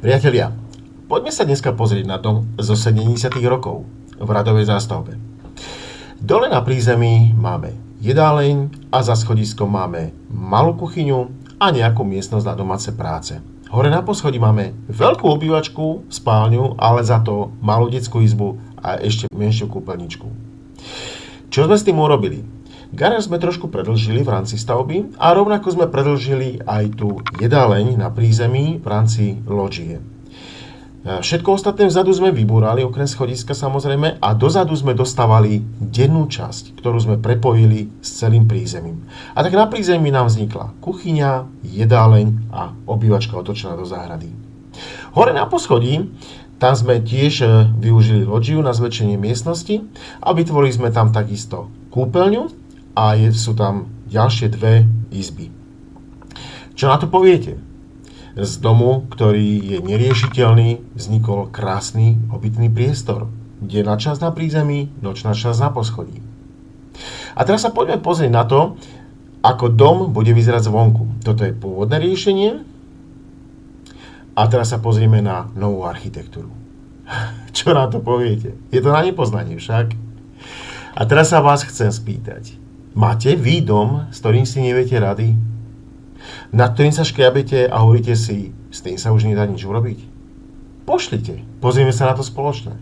Priatelia, poďme sa dneska pozrieť na dom zo 70. rokov v radovej zástavbe. Dole na prízemí máme jedáleň a za schodiskom máme malú kuchyňu a nejakú miestnosť na domáce práce. Hore na poschodí máme veľkú obývačku, spálňu, ale za to malú detskú izbu a ešte menšiu kúpeľničku. Čo sme s tým urobili? Garáž sme trošku predĺžili v rámci stavby a rovnako sme predĺžili aj tú jedáleň na prízemí v rámci loďie. Všetko ostatné vzadu sme vybúrali, okrem schodiska samozrejme, a dozadu sme dostávali dennú časť, ktorú sme prepojili s celým prízemím. A tak na prízemí nám vznikla kuchyňa, jedáleň a obývačka otočená do záhrady. Hore na poschodí, tam sme tiež využili loďiu na zväčšenie miestnosti a vytvorili sme tam takisto kúpeľňu a sú tam ďalšie dve izby. Čo na to poviete? Z domu, ktorý je neriešiteľný, vznikol krásny obytný priestor. Denná časť na prízemí, nočná časť na poschodí. A teraz sa poďme pozrieť na to, ako dom bude vyzerať zvonku. Toto je pôvodné riešenie. A teraz sa pozrieme na novú architektúru. Čo na to poviete? Je to na nepoznanie však. A teraz sa vás chcem spýtať. Máte vy dom, s ktorým si neviete rady? Nad ktorým sa škriabete a hovoríte si, s tým sa už nedá nič urobiť? Pošlite, pozrieme sa na to spoločne.